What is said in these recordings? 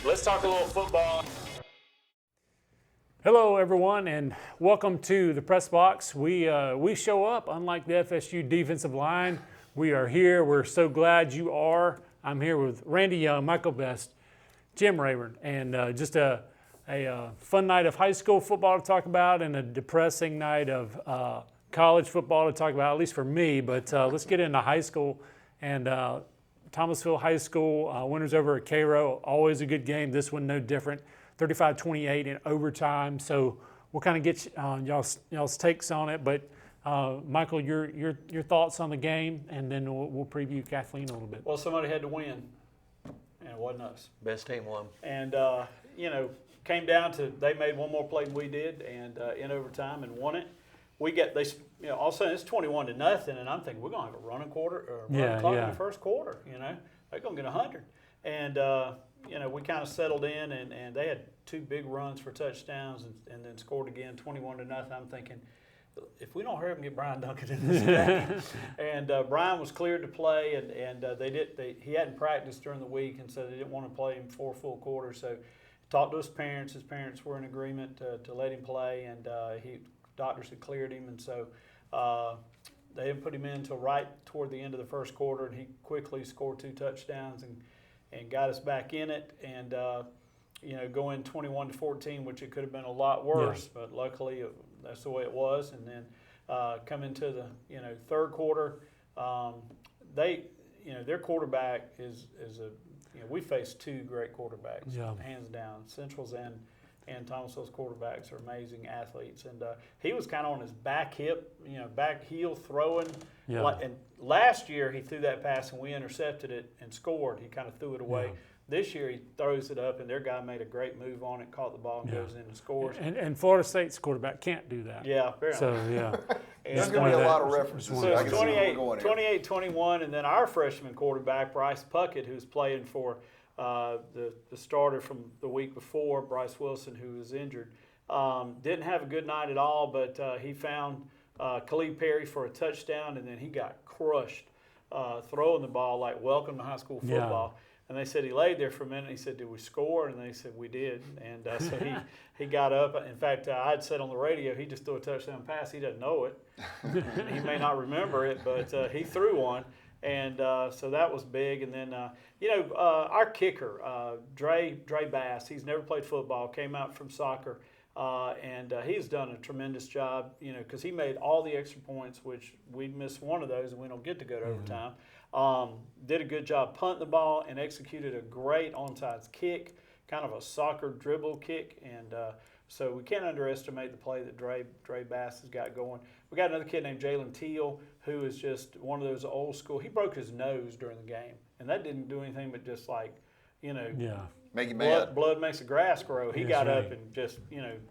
Let's talk a little football. Hello, everyone, and welcome to the Press Box. We show up, unlike the FSU defensive line. We are here. We're so glad you are. I'm here with Randy Young, Michael Best, Jim Rayburn, and just a fun night of high school football to talk about and a depressing night of college football to talk about, at least for me. But let's get into high school. And Thomasville High School winners over at Cairo, always a good game. This one no different. 35-28 in overtime. So we'll kind of get y'all's takes on it. But Michael, your thoughts on the game, and then we'll preview Kathleen a little bit. Well, somebody had to win, and it wasn't us. Best team won. And came down to they made one more play than we did, and in overtime and won it. All of a sudden it's 21-0, and I'm thinking we're gonna have a running quarter or running clock in the first quarter. They're gonna get 100, and we kind of settled in, and they had two big runs for touchdowns, and then scored again, 21-0. I'm thinking, if we don't hurry up and get Brian Duncan in this game, and Brian was cleared to play, and he hadn't practiced during the week, and so they didn't want to play him 4 full quarters. So talked to his parents. His parents were in agreement to let him play, and doctors had cleared him, and so they didn't put him in until right toward the end of the first quarter, and he quickly scored 2 touchdowns and got us back in it, and going 21-14, which it could have been a lot worse, but luckily that's the way it was. And then come into the third quarter, their quarterback is we faced 2 great quarterbacks, hands down. Central's and Thomasville's quarterbacks are amazing athletes, and he was kind of on his back heel throwing. And last year he threw that pass and we intercepted it and scored. He kind of threw it away. This year he throws it up, and their guy made a great move on it, caught the ball, and goes in and scores. And Florida State's quarterback can't do that. Yeah, apparently. So, There's going to be a lot of references. So it's 28-21, and then our freshman quarterback, Bryce Puckett, who's playing for the starter from the week before, Bryce Wilson, who was injured, didn't have a good night at all, but he found Khalid Perry for a touchdown, and then he got crushed throwing the ball like welcome to high school football. Yeah. And they said he laid there for a minute. And he said, "Did we score?" And they said, "We did." And so he got up. In fact, I had said on the radio, he just threw a touchdown pass. He doesn't know it. He may not remember it, but he threw one. And so that was big. And then, our kicker, Dre Bass, he's never played football, came out from soccer, and he's done a tremendous job, because he made all the extra points, which we missed one of those, and we don't get to go to overtime. Did a good job punting the ball and executed a great onside kick, kind of a soccer dribble kick. And so we can't underestimate the play that Dre Bass has got going. We got another kid named Jalen Teal, who is just one of those old school. He broke his nose during the game, and that didn't do anything but just make you mad. Blood makes the grass grow. He got up and just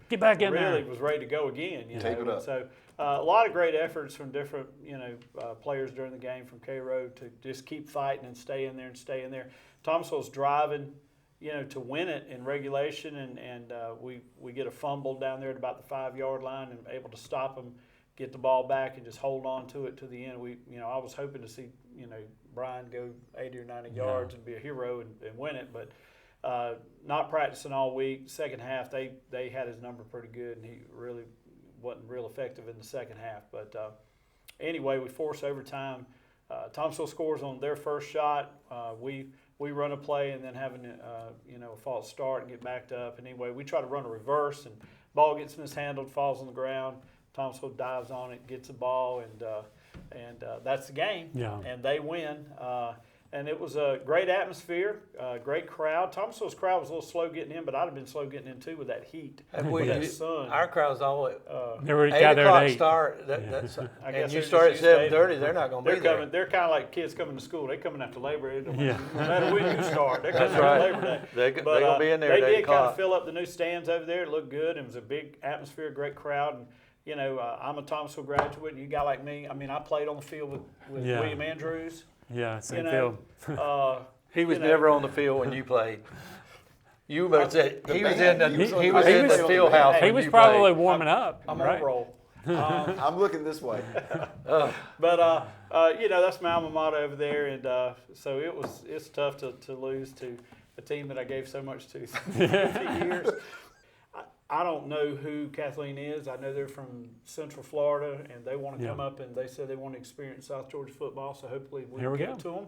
get back in there. Really was ready to go again. Tape it up. So a lot of great efforts from different players during the game from Cairo to just keep fighting and stay in there. Thomasville's driving to win it in regulation, and we get a fumble down there at about the 5-yard line and able to stop them, get the ball back, and just hold on to it to the end. I was hoping to see Brian go 80 or 90 yards and be a hero and win it, but not practicing all week. Second half, they had his number pretty good, and he really wasn't real effective in the second half. But anyway, we force overtime. Thomasville scores on their first shot. We run a play and then having a false start and get backed up. And anyway, we try to run a reverse, and ball gets mishandled, falls on the ground. Thomasville dives on it, gets the ball, and that's the game. Yeah. And they win. And it was a great atmosphere, great crowd. Thomasville's crowd was a little slow getting in, but I'd have been slow getting in too with that heat. With that sun. Our crowd's always 8 o'clock start. And you start at 7:30. They're not going to be there. They're kind of like kids coming to school. They're coming after Labor Day. No matter when you start, they're coming after Labor Day. They're going to be in there. They did kind of fill up the new stands over there. It looked good. It was a big atmosphere, great crowd. And I'm a Thomasville graduate, and you a guy like me. I mean, I played on the field with William Andrews. Yeah, same field. He was never on the field when you played. You better say he was in the field house. He was probably warming up. I'm on a roll. I'm looking this way. But that's my alma mater over there, and so it's tough to lose to a team that I gave so much to for 50 years. I don't know who Kathleen is. I know they're from Central Florida, and they want to come up, and they said they want to experience South Georgia football, so hopefully we can get to them.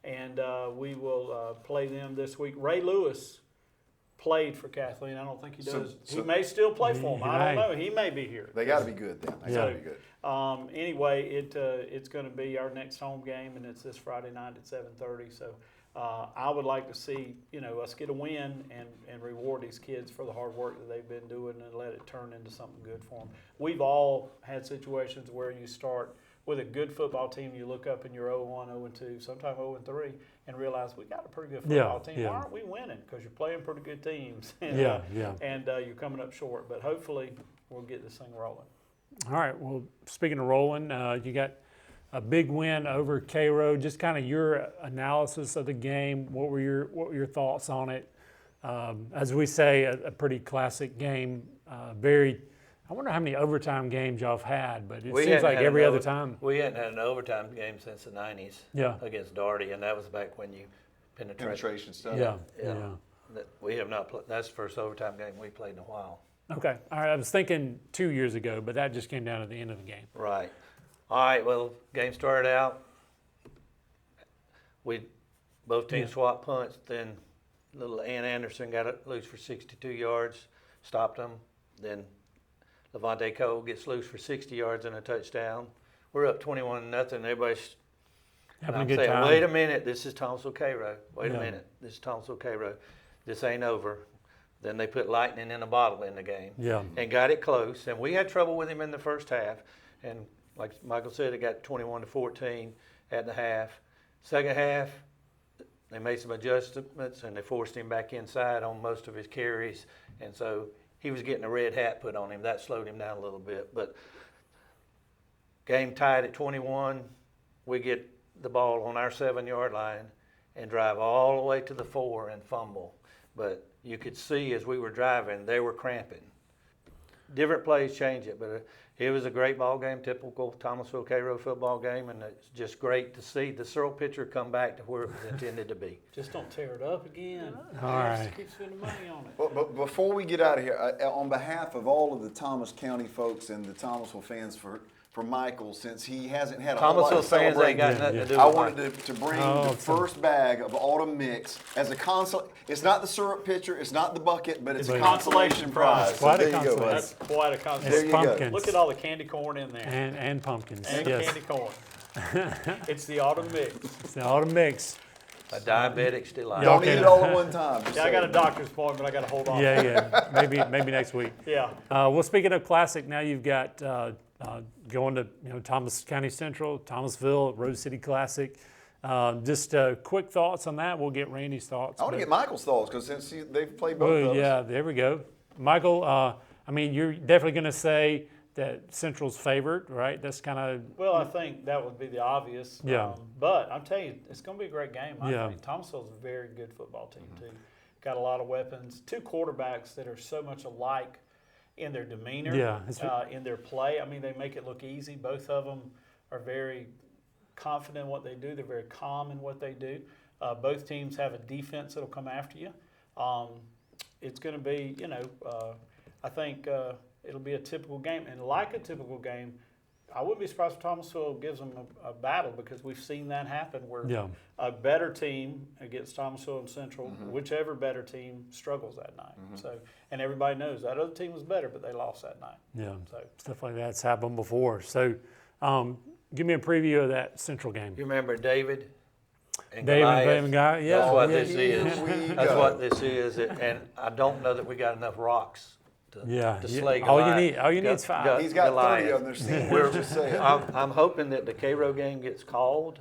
And we will play them this week. Ray Lewis played for Kathleen. I don't think he does. He may still play for them. I don't know. He may be here. They got to be good then. They got to be good. Anyway, it's going to be our next home game, and it's this Friday night at 7:30. So I would like to see us get a win and reward these kids for the hard work that they've been doing and let it turn into something good for them. We've all had situations where you start with a good football team, you look up and you're 0-1, 0-2, sometimes 0-3, and realize we got a pretty good football team. Why aren't we winning? Because you're playing pretty good teams. And, and you're coming up short. But hopefully we'll get this thing rolling. All right. Well, speaking of rolling, you got a big win over Cairo. Just kind of your analysis of the game. What were your thoughts on it? As we say, a pretty classic game. I wonder how many overtime games y'all have had, but it seems like every other time. We hadn't had an overtime game since the 90s against Darty, and that was back when you penetration stuff. Yeah. We have not played. That's the first overtime game we played in a while. Okay. All right. I was thinking 2 years ago, but that just came down at the end of the game. Right. All right. Well, game started out. Both teams swapped punts. Then little Ann Anderson got it loose for 62 yards, stopped them. Then Levante Cole gets loose for 60 yards and a touchdown. We're up 21-0. Everybody's having a good time. Wait a minute, this is Thomasville Cairo. Wait a minute, this is Thomasville Cairo. This ain't over. Then they put lightning in a bottle in the game and got it close. And we had trouble with him in the first half. And like Michael said, it got 21-14 at the half. Second half, they made some adjustments and they forced him back inside on most of his carries. And so he was getting a red hat put on him. That slowed him down a little bit. But game tied at 21. We get the ball on our 7-yard line and drive all the way to the 4 and fumble. But you could see as we were driving, they were cramping. Different plays change it, but it was a great ball game, typical Thomasville Cairo football game, and it's just great to see the Searle pitcher come back to where it was intended to be. Just don't tear it up again. All right. Keep spending money on it. But before we get out of here, on behalf of all of the Thomas County folks and the Thomasville fans for Michael, since he hasn't had a whole lot of fans ain't got nothing to do with I wanted to bring the first bag of Autumn Mix as a It's not the syrup pitcher, it's not the bucket, but it's a consolation prize. Quite a there you go, buddy. That's quite a consolation. There you pumpkins. go. Look at all the candy corn in there. And pumpkins. And candy corn. It's the Autumn Mix. It's the Autumn Mix. A diabetic's delight. Don't eat it all at one time. I got a doctor's appointment. I got to hold on. Yeah. Maybe next week. Yeah. Well, speaking of classic, now you've got going to Thomas County Central, Thomasville, Rose City Classic. Just quick thoughts on that. We'll get Randy's thoughts. I want to get Michael's thoughts because since they've played both of us. Yeah, there we go. Michael, I mean, you're definitely going to say that Central's favored, right? That's kind of. Well, I think that would be the obvious. Yeah. But I'm telling you, it's going to be a great game. I Yeah. think Thomasville's a very good football team, too. Got a lot of weapons. Two quarterbacks that are so much alike in their demeanor, in their play. I mean, they make it look easy. Both of them are very confident in what they do. They're very calm in what they do. Both teams have a defense that'll come after you. It's going to be, I think it'll be a typical game. And like a typical game, I wouldn't be surprised if Thomasville gives them a battle because we've seen that happen where a better team against Thomasville and Central, whichever better team struggles that night. So, and everybody knows that other team was better, but they lost that night. Yeah, so stuff like that's happened before. So give me a preview of that Central game. You remember David and Goliath? Yeah, that's what this is. That's what this is. And I don't know that we got enough rocks to slay Goliath. All you need is 5. He's got Goliath. 30 of them. They're seniors, just saying. I'm hoping that the Cairo game gets called.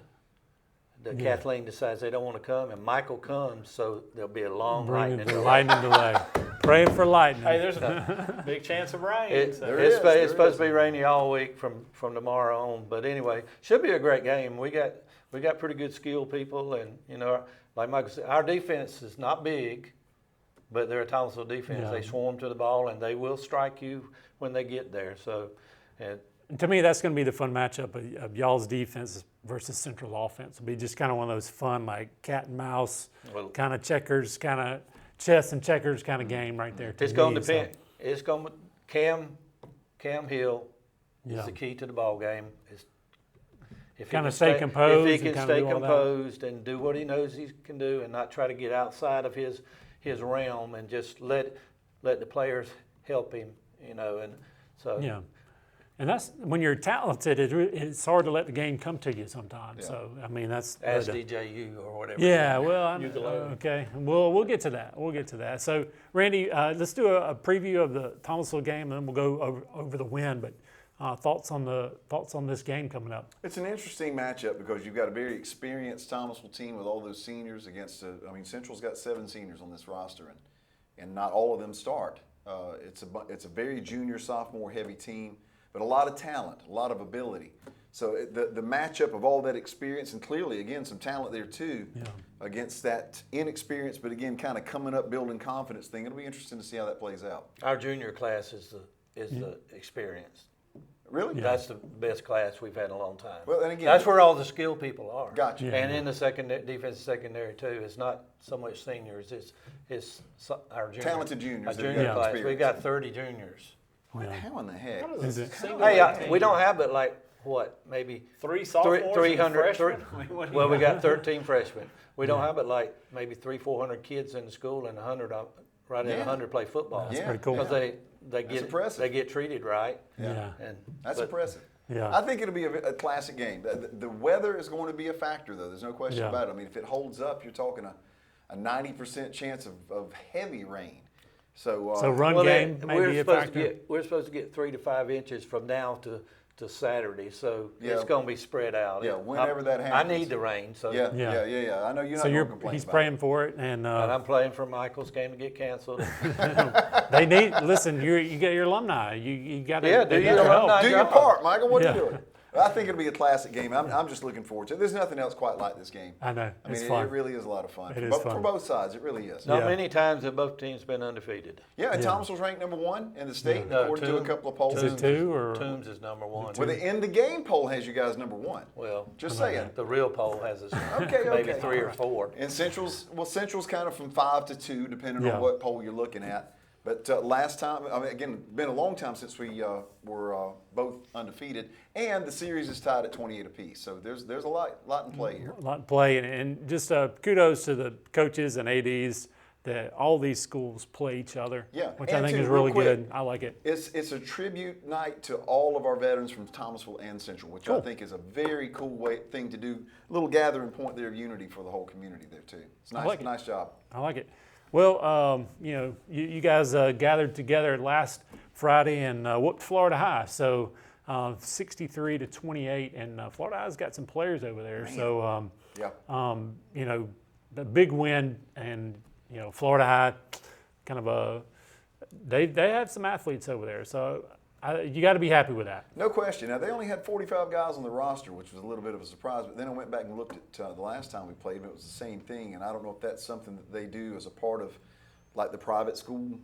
That Kathleen decides they don't want to come, and Michael comes, so there'll be a long lightning delay. Praying for lightning. Hey, there's a big chance of rain. It's supposed to be rainy all week from tomorrow on. But anyway, should be a great game. We got pretty good skilled people, and like Michael said, our defense is not big, but they're a Thomasville defense. They swarm to the ball, and they will strike you when they get there. So, and to me, that's going to be the fun matchup of y'all's defense versus Central's offense. It'll be just kind of one of those fun, like cat and mouse, kind of checkers, kind of chess and checkers kind of game right there. It's going to depend. It's going to Cam Hill is the key to the ball game. If kind of stay composed. If he can stay composed and do what he knows he can do, and not try to get outside of his realm, and just let the players help him, and so. Yeah. And that's when you're talented. It's hard to let the game come to you sometimes. Yeah. So I mean, that's as DJU or whatever. Yeah, well, okay. We'll get to that. We'll get to that. So Randy, let's do a preview of the Thomasville game, and then we'll go over the win. But thoughts on this game coming up? It's an interesting matchup because you've got a very experienced Thomasville team with all those seniors against. Central's got 7 seniors on this roster, and not all of them start. It's a very junior, sophomore heavy team. But a lot of talent, a lot of ability. So the matchup of all that experience, and clearly, again, some talent there too, against that inexperience, but again, kind of coming up, building confidence thing. It'll be interesting to see how that plays out. Our junior class is the experience. Really? Yeah. That's the best class we've had in a long time. Well, and again, that's where all the skilled people are. Gotcha. Yeah. And in the defensive secondary too, it's not so much seniors. It's our junior, talented juniors. Our junior class. We've got 30 juniors. Yeah. How in the heck? Is it? Hey, we don't have but like what, maybe 3 sophomores, 300. Well, we got 13 freshmen. We don't have but like maybe 300-400 kids in the school, and 100 play football. That's pretty cool. Because they get treated right. Yeah. That's impressive. Yeah. I think it'll be a classic game. The weather is going to be a factor, though. There's no question about it. I mean, if it holds up, you're talking a 90% chance of heavy rain. So run game may be a factor. We're supposed to get 3 to 5 inches from now to Saturday, so it's going to be spread out. Yeah, whenever that happens. I need the rain. So yeah. I know you're not going to complain. He's praying for it, and I'm praying for Michael's game to get canceled. They need. Listen, you get your alumni. You got to. Yeah, do your part, Michael. What are you doing? I think it'll be a classic game. I'm just looking forward to it. There's nothing else quite like this game. I know. I mean, fun. It really is a lot of fun. It is fun. For both sides, it really is. Not many times have both teams been undefeated. Yeah, and Thomasville's ranked number 1 in the state, according to a couple of polls. Is it 2 or? Toombs is number 1. Well, the In the Game poll has you guys number 1. Well, just saying. The real poll has us maybe 3 or 4. And Central's kind of from 5 to 2, depending on what poll you're looking at. But last time, again, been a long time since we were both undefeated, and the series is tied at 28 apiece. So there's a lot in play here. A lot in play, and just kudos to the coaches and ADs that all these schools play each other. Yeah, which I think is really good. I like it. It's a tribute night to all of our veterans from Thomasville and Central, which I think is a very cool thing to do. A little gathering point there of unity for the whole community there too. It's nice. Nice job. I like it. Well, you guys gathered together last Friday and whooped Florida High, so 63-28, and Florida High's got some players over there. Man. So, the big win, and Florida High, kind of they have some athletes over there, so you got to be happy with that. No question. Now, they only had 45 guys on the roster, which was a little bit of a surprise, but then I went back and looked at the last time we played, and it was the same thing, and I don't know if that's something that they do as a part of, like, the private school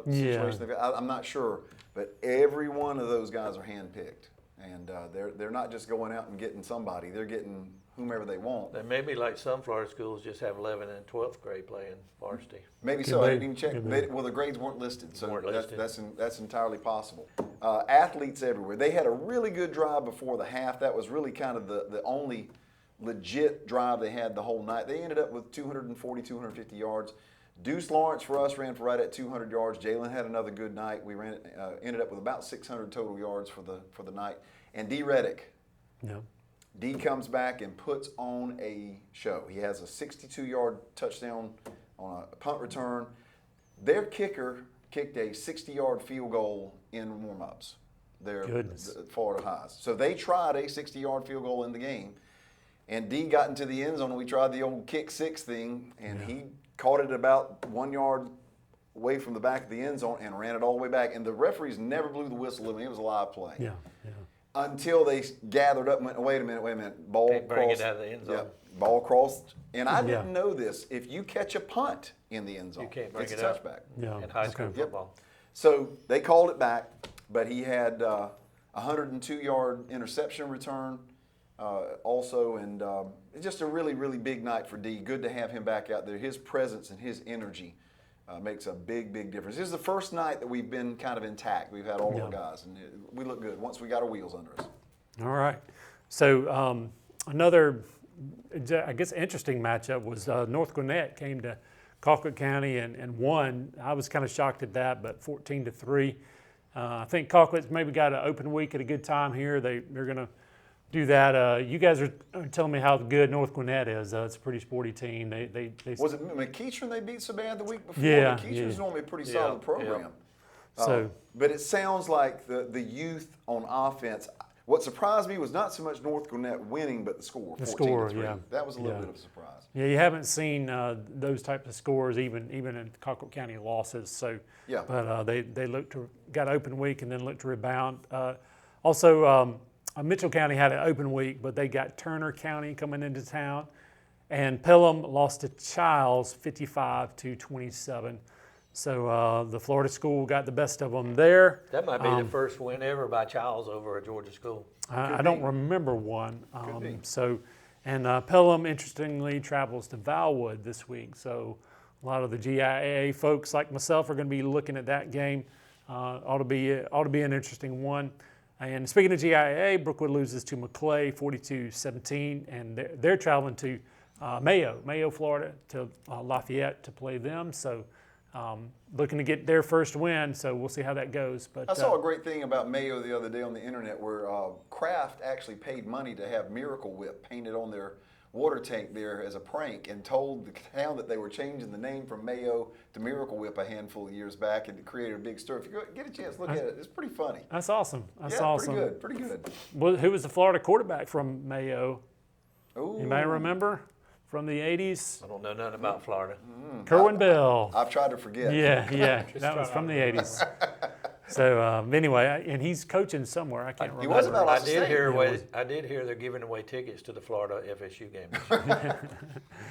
situation. I'm not sure, but every one of those guys are handpicked, and they're not just going out and getting somebody. They're getting whomever they want. They may be like some Florida schools just have 11th and 12th grade playing varsity. Maybe so. I didn't even check. The grades weren't listed, so that's entirely possible. Athletes everywhere. They had a really good drive before the half. That was really kind of the only legit drive they had the whole night. They ended up with 240, 250 yards. Deuce Lawrence for us ran for right at 200 yards. Jalen had another good night. We ended up with about 600 total yards for the night. And D. Reddick. Yeah. D comes back and puts on a show. He has a 62-yard touchdown on a punt return. Their kicker kicked a 60-yard field goal in warm-ups. Goodness. Florida Highs. So they tried a 60-yard field goal in the game, and D got into the end zone, and we tried the old kick six thing, and he caught it about 1 yard away from the back of the end zone and ran it all the way back. And the referees never blew the whistle. I mean, it was a live play. Yeah. Until they gathered up and went, wait a minute, ball crossed. Bring it out of the end zone. Yeah, ball crossed. And I didn't know this. If you catch a punt in the end zone, you can't bring it's it a touchback. Yeah. In high school football. So they called it back, but he had 102-yard interception return also, and it's just a really, really big night for D. Good to have him back out there. His presence and his energy makes a big, big difference. This is the first night that we've been kind of intact. We've had all of our guys, and we look good once we got our wheels under us. All right. So another, I guess, interesting matchup was North Gwinnett came to Colquitt County and won. I was kind of shocked at that, but 14-3. I think Colquitt's maybe got an open week at a good time here. They're going to do that. You guys are telling me how good North Gwinnett is. It's a pretty sporty team. They Was it McEachern they beat so bad the week before? Yeah, McEachern's normally a pretty solid program. So, but it sounds like the youth on offense. What surprised me was not so much North Gwinnett winning, but the score. The score, 14-3. yeah. That was a little bit of a surprise. Yeah, you haven't seen those types of scores even in Colquitt County losses. So, Yeah. But they got an open week and then looked to rebound. Also, Mitchell County had an open week, but they got Turner County coming into town, and Pelham lost to Childs 55-27. So the Florida school got the best of them there. That might be the first win ever by Childs over a Georgia school. I don't remember one. Could be. So, and Pelham, interestingly, travels to Valwood this week. So a lot of the GIAA folks like myself are going to be looking at that game. Ought to be an interesting one. And speaking of GIAA, Brookwood loses to Maclay 42-17, and they're traveling to Mayo, Florida, to Lafayette to play them. So looking to get their first win, so we'll see how that goes. But I saw a great thing about Mayo the other day on the internet where Kraft actually paid money to have Miracle Whip painted on their water tank there as a prank, and told the town that they were changing the name from Mayo to Miracle Whip a handful of years back, and it created a big stir. If you get a chance to look at it, it's pretty funny. That's awesome. That's yeah, awesome. Pretty good. Well, who was the Florida quarterback from Mayo? Ooh. Anybody remember? From the 80s? I don't know nothing about Florida. Kerwin Bell. I've tried to forget. Yeah, that was from the 80s. So anyway, and he's coaching somewhere. I can't remember. He was about I Austin did State. I did hear they're giving away tickets to the Florida FSU game this year.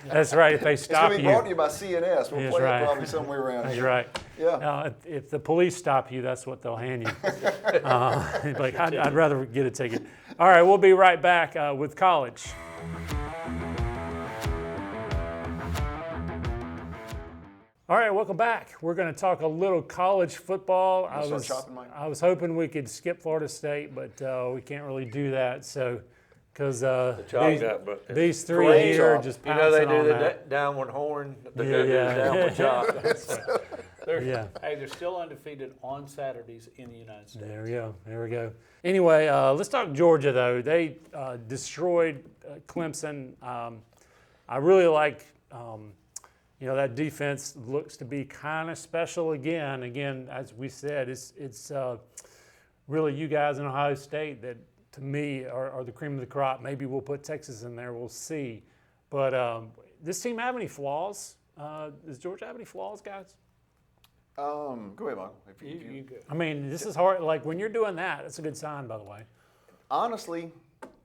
That's right. If they It's stop going to be you, brought to you by CNS. We'll That's play right. it probably somewhere around that's here. right. Yeah. If the police stop you, that's what they'll hand you. Like I'd rather get a ticket. All right, we'll be right back with college. All right, welcome back. We're going to talk a little college football. Start chopping, Mike? I was hoping we could skip Florida State, but we can't really do that. So, because these three Great here job. just You know they pouncing do on the that. downward horn, the Yeah. downward chop. Hey, they're still undefeated on Saturdays in the United States. There we go. Anyway, let's talk Georgia, though. They destroyed Clemson. I really like, that defense looks to be kind of special again. Again, as we said, it's really you guys in Ohio State that, to me, are the cream of the crop. Maybe we'll put Texas in there. We'll see. But this team have any flaws? Does Georgia have any flaws, guys? Go ahead, Michael. You go. I mean, this is hard. Like, when you're doing that, it's a good sign, by the way. Honestly,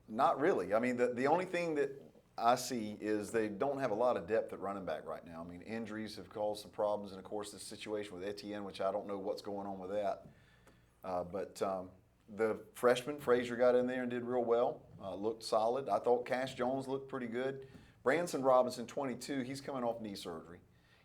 not really. I mean, the only thing that I see is they don't have a lot of depth at running back right now. I mean, injuries have caused some problems, and of course, this situation with Etienne, which I don't know what's going on with that. But the freshman, Frazier, got in there and did real well, looked solid. I thought Cash Jones looked pretty good. Branson Robinson, 22, he's coming off knee surgery,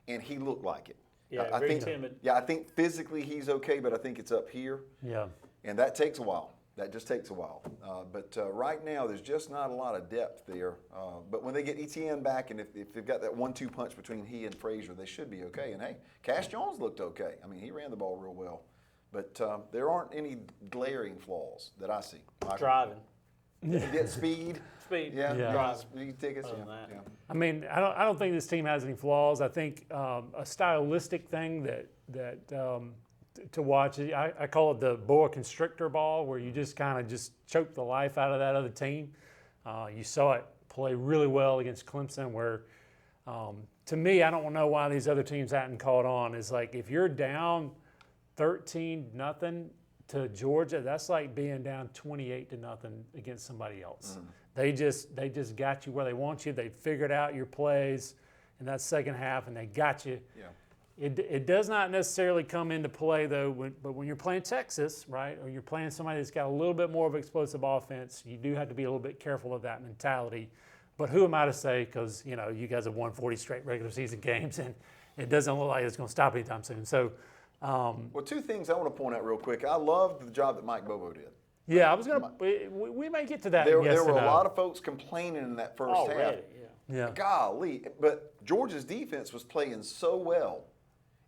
and he looked like it. Yeah, I very think, timid. Yeah, I think physically he's okay, but I think it's up here. Yeah. And that takes a while. That just takes a while. But right now, there's just not a lot of depth there. But when they get Etienne back, and if they've got that 1-2 punch between he and Frazier, they should be okay. And hey, Cash Jones looked okay. I mean, he ran the ball real well. But there aren't any glaring flaws that I see. Driving. Get speed. Speed. Yeah. Driving. Speed tickets. Other Yeah. than that. Yeah. I mean, I don't think this team has any flaws. I think a stylistic thing that to watch, I call it the boa constrictor ball, where you just kind of just choke the life out of that other team. You saw it play really well against Clemson, where to me, I don't know why these other teams hadn't caught on. Is like, if you're down 13-0 to Georgia, that's like being down 28-0 against somebody else. They just got you where they want you. They figured out your plays in that second half, and they got you. Yeah. It does not necessarily come into play though, but when you're playing Texas, right, or you're playing somebody that's got a little bit more of explosive offense, you do have to be a little bit careful of that mentality. But who am I to say? Because you guys have won 40 straight regular season games, and it doesn't look like it's going to stop anytime soon. So, well, two things I want to point out real quick. I loved the job that Mike Bobo did. yeah, I was going to. We may get to that. There yes were and a no. lot of folks complaining in that first half. Already, Yeah. Golly, but Georgia's defense was playing so well.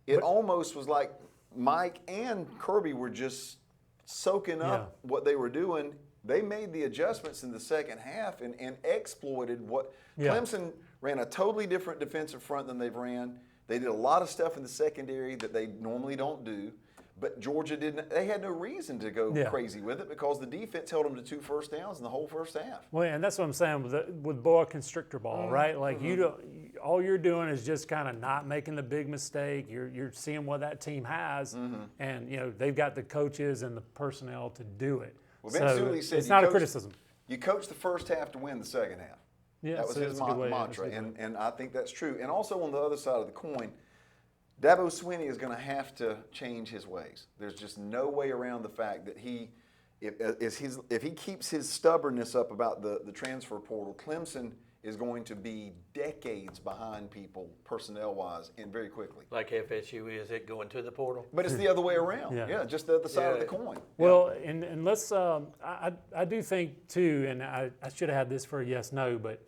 It almost was like Mike and Kirby were just soaking up what they were doing. They made the adjustments in the second half and exploited what Clemson ran a totally different defensive front than they've ran. They did a lot of stuff in the secondary that they normally don't do. But Georgia didn't. They had no reason to go crazy with it because the defense held them to 2 first downs in the whole first half. Well, and that's what I'm saying with boa constrictor ball, right? Like you don't. All you're doing is just kind of not making the big mistake. You're seeing what that team has, and they've got the coaches and the personnel to do it. Well, Vince Dooley said it's not a criticism. You coach the first half to win the second half. Yeah, that was so his that's a good way- mantra, that's a good and I think that's true. And also on the other side of the coin, Dabo Swinney is going to have to change his ways. There's just no way around the fact that if he keeps his stubbornness up about the transfer portal, Clemson is going to be decades behind people personnel-wise and very quickly. Like FSU is it going to the portal? But it's the other way around. Yeah. Just the other side of the coin. Well, and let's. I do think too, and I should have had this for a yes no, but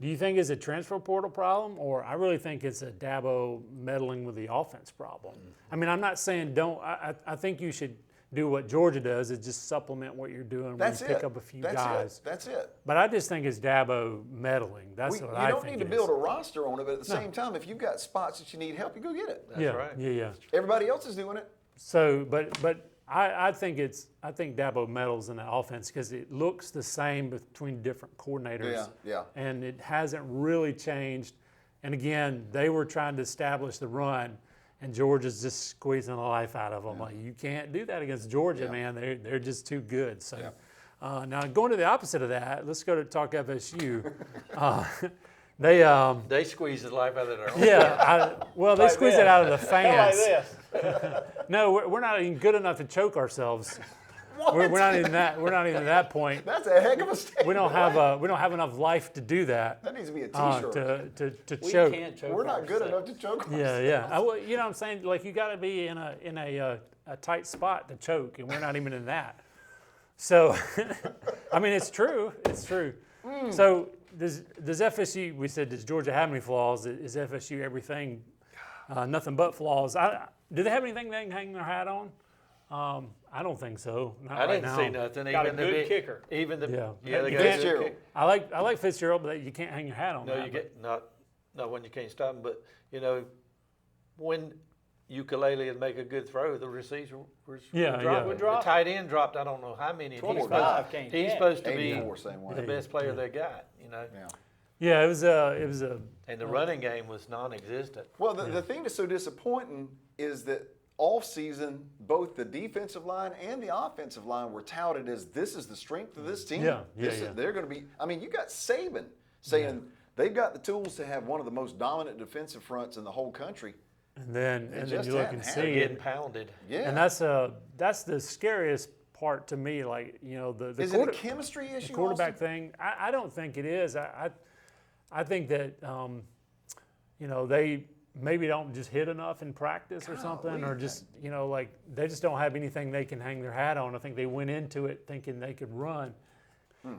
do you think it's a transfer portal problem, or I really think it's a Dabo meddling with the offense problem? I mean, I'm not saying don't. I think you should do what Georgia does, is just supplement what you're doing when you pick up a few guys. That's it. But I just think it's Dabo meddling. That's what I think. You don't need to build a roster on it, but at the same time, if you've got spots that you need help, you go get it. That's right. Yeah. Everybody else is doing it. So, but I think Dabo meddles in the offense because it looks the same between different coordinators. Yeah. And it hasn't really changed. And again, they were trying to establish the run, and Georgia's just squeezing the life out of them. Like, you can't do that against Georgia, man. They're just too good. So now going to the opposite of that, let's go to talk FSU. They squeeze the life out of their own. They squeeze it out of the fans. Like this. No, we're not even good enough to choke ourselves. We're not even that. We're not even at that point. That's a heck of a statement. We don't have enough life to do that. That needs to be a T-shirt. To We choke. can't choke. We're not good enough to choke ourselves. You know what I'm saying? Like, you got to be in a tight spot to choke, and we're not even in that. So, I mean, it's true. It's true. So does FSU? We said, does Georgia have any flaws? Is FSU everything? Nothing but flaws. Do they have anything they can hang their hat on? I don't think so. Not I right didn't now. see nothing. Got even a good the kicker. Even the Yeah. they got a good Fitzgerald. kicker. I like Fitzgerald, but you can't hang your hat on No, that. you get not when you can't stop him. But when ukulele would make a good throw, the receiver would drop. Would The drop. tight end dropped. I don't know how many. And 25 can't he's catch. supposed to be 84, same way. the best player they got. Yeah, it was a. And the running game was non-existent. Well, the thing that's so disappointing is that all season, both the defensive line and the offensive line were touted as this is the strength of this team. They're going to be. I mean, you got Saban saying they've got the tools to have one of the most dominant defensive fronts in the whole country. And then you look and hadn't see Getting it. pounded. Yeah. And that's the scariest part to me. Like, the is it a chemistry issue? the quarterback Austin? thing. I don't think it is. I think that they maybe don't just hit enough in practice or something, or just like they just don't have anything they can hang their hat on. I think they went into it thinking they could run.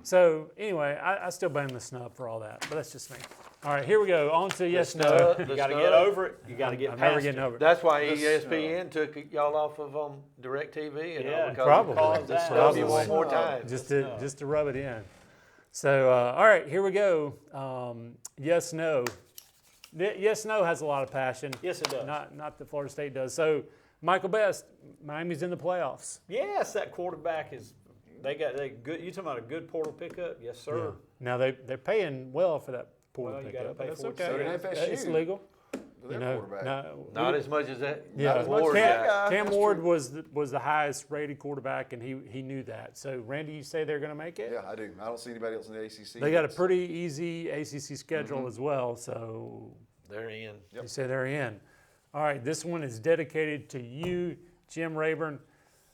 So anyway, I still blame the snub for all that, but that's just me. All right, here we go. On to yes, no. You got to get over it. You got to get I'm past never getting it. over it. That's why ESPN took y'all off of DirecTV. Because probably. Because the snub you one more time. Just to rub it in. So all right, here we go. Yes, no. Yes, no has a lot of passion. Yes, it does. Not that Florida State does. So Michael Best, Miami's in the playoffs. Yes, that quarterback is. They good. You talking about a good portal pickup? Yes, sir. Yeah. Now they're paying well for that portal Well, you gotta pickup. pay But that's for it. okay. So did FSU. It's legal. Their quarterback. Not as much as that. Yeah, Not as Ward Cam- got. Cam That's Ward true. was the highest rated quarterback, and he knew that. So Randy, you say they're going to make it? Yeah, I do. I don't see anybody else in the ACC. They got a pretty easy ACC schedule as well. So They're in. you say they're in. All right, this one is dedicated to you, Jim Rayburn.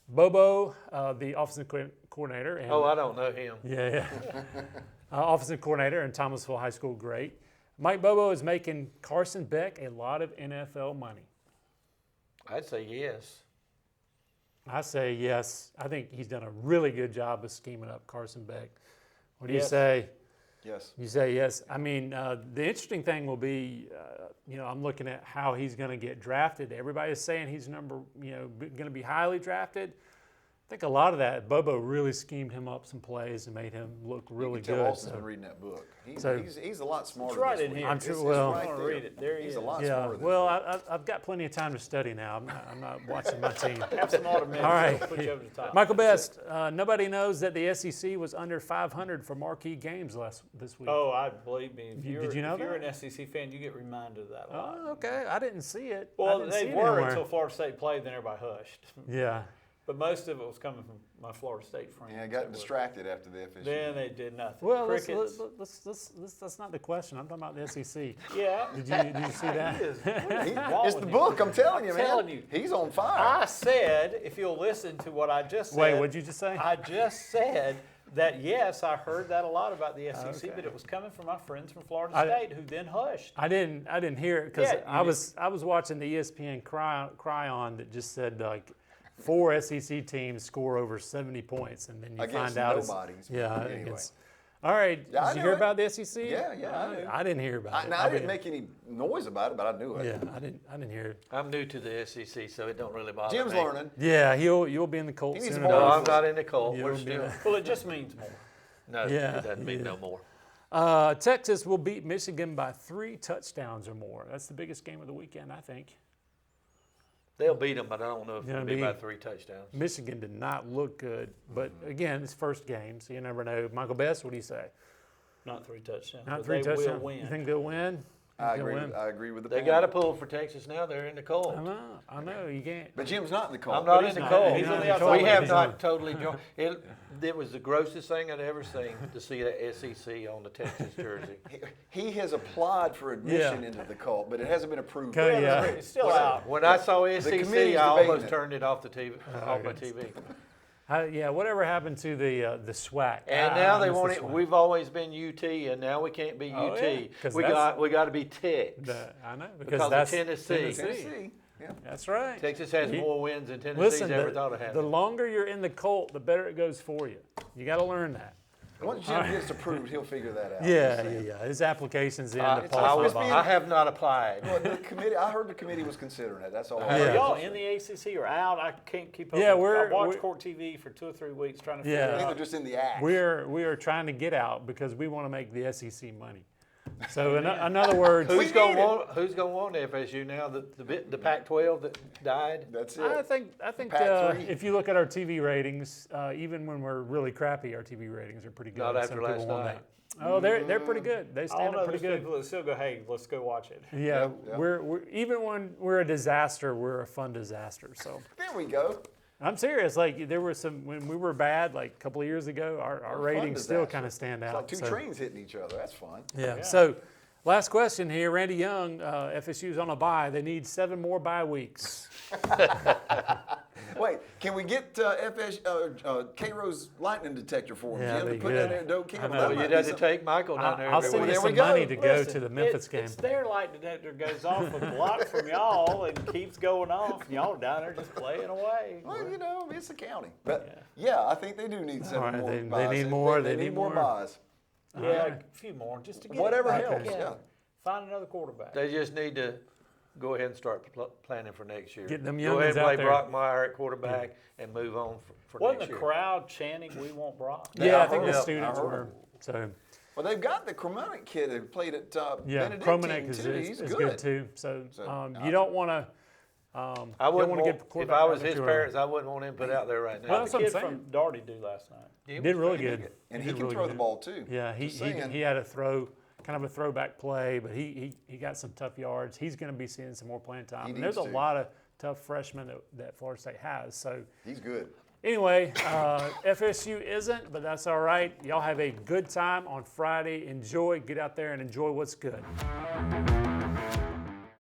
Bobo, the offensive coordinator. And, Oh, I don't know him. Yeah. Offensive coordinator and Thomasville High School great. Mike Bobo is making Carson Beck a lot of NFL money. I'd say yes. I say yes. I think he's done a really good job of scheming up Carson Beck. What do you Yes. say? Yes. You say yes. I mean, the interesting thing will be, I'm looking at how he's going to get drafted. Everybody's saying he's going to be highly drafted. I think a lot of that, Bobo really schemed him up some plays and made him look really You can good. tell Austin's been reading that book. He's a lot smarter. It's right this in week. here. I'm sure- It's well- right there. Read it. There he He's is. a lot Yeah, smarter than well, I've got plenty of time to study now. I'm not watching my team. Have some automatic. All right. Put you over the top. Michael Best, nobody knows that the SEC was under 500 for marquee games this week. Oh, I believe me. If Did you know if you're that? an SEC fan, you get reminded of that a lot. Oh, okay. I didn't see it. I Well, didn't they see it were anywhere. until Florida State played, then everybody hushed. Yeah. But most of it was coming from my Florida State friends. Yeah, I got that were- distracted after the FSU. Then they did nothing. Well, Crickets. that's not the question. I'm talking about the SEC. Yeah. Did you see that? He is- It's the book. I'm telling you, man. telling you. He's on fire. I said, if you'll listen to what I just said. Wait, what'd you just say? I just said that, yes, I heard that a lot about the SEC, Okay. but it was coming from my friends from Florida I- State who then hushed. I didn't hear it because Yeah, you I was watching the ESPN cry on that just said like 4 SEC teams score over 70 points, and then you Against find out nobodies, yeah. but anyway. Against, all right, Yeah, I did you knew hear it. about the SEC? Yeah, I knew. I didn't hear about it. I didn't make any noise about it, but I knew it. Yeah, I didn't hear it. I'm new to the SEC, so it don't really bother Jim's me. learning. Yeah, you'll be in the Colts He needs soon more No, enough. I'm not in the cult. You'll We're be still. Well, it just means more. No, Yeah, it doesn't mean yeah. no more. Texas will beat Michigan by 3 touchdowns or more. That's the biggest game of the weekend, I think. They'll beat them, but I don't know if You know it'll what I be by mean? 3 touchdowns. Michigan did not look good, but again, it's first game, so you never know. Michael Best, what do you say? Not 3 touchdowns. Not but 3 they touchdowns. will win. You think they'll win? I They'll agree. win? I agree with the They panel. got to pull for Texas now. They're in the cold. I know. You can't. But Jim's not in the cult. I'm not he's in the not. cold. He's on the We outside. have He's not on. totally joined. It was the grossest thing I'd ever seen to see the SEC on the Texas jersey. He has applied for admission Yeah. into the cult, but it hasn't been approved. Okay, yet. yeah. It's still out. When I saw SEC, committee's I debating almost it. turned it off the TV, off my TV. Yeah, whatever happened to the SWAC? And I now they miss the want it. SWAC. We've always been UT, and now we can't be Oh, UT. yeah, 'cause We got to be Tex. I know Because of that's Tennessee. Tennessee. Yeah. That's right. Texas has You- more wins than Tennessee's Listen, ever thought of the having. longer you're in the cult, the better it goes for you. You got to learn that. Once Jim gets approved, he'll figure that out. Yeah. His application's in. I, to it's Paul always Fabon. been- I have not applied. Well, the committee. I heard the committee was considering it. That's all. Yeah. I Are heard. y'all in the ACC or out? I can't keep up. Yeah, with it. I we're- watched Court TV for 2 or 3 weeks trying to Yeah. I figure think out. they're just in the act. We are trying to get out because we want to make the SEC money. So in other words, Who's going to want FSU now? The Pac-12 that died. That's it. I think Pac-3. if you look at our TV ratings, even when we're really crappy, our TV ratings are pretty good. Not after Some last people want night. that. Oh, they're pretty good. They I stand don't know. up pretty There's good. people that still go, "Hey, let's go watch it." Yeah, Yeah. we're even when we're a disaster, we're a fun disaster. So There we go. I'm serious. Like there were some when we were bad, like a couple of years ago, our Fun ratings still disaster. kind of stand It's out. like two So, trains hitting each other. That's fun. Yeah. So last question here, Randy Young, FSU's on a bye. They need 7 more bye weeks. Wait, can we get K-Rose lightning detector for him, Yeah, Jim? To be put that good. in Doe Campbell? I know. That Well, might you'd be have to something. take Michael down there. I'll every send you week. some we go. money to go Listen, to the Memphis game. It's their light detector goes off a block from y'all and keeps going off, and y'all are down there just playing away. Well, you know, it's the county. But yeah, I think they do need 7 right, more they buys. need more, They they need need more more. buys. Yeah, a few more just to get Whatever it back helps, together. yeah. Find another quarterback. They just need to go ahead and start planning for next year. Get them Go ahead youngins and play out there. Brock Meyer at quarterback and move on for Wasn't next the year. crowd chanting, "We want Brock"? Yeah, I I think the heard. students I heard. were. So Well, they've got the Chromatic kid who played at yeah, Benedictine Kromanek too. is He's good too. So So, you don't want to. I wouldn't want to get if quarterback I was out his too early. parents, I wouldn't want him put out there right now. Well, How'd that's the what I'm kid saying. from Darty do last night? He did really good. And He he did can really throw good. the ball too. Yeah, Just saying. he had a kind of a throwback play, but he got some tough yards. He's going to be seeing some more playing time. He And there's a needs to. lot of tough freshmen that Florida State has. So He's good. anyway, FSU isn't, but that's all right. Y'all have a good time on Friday. Enjoy. Get out there and enjoy what's good.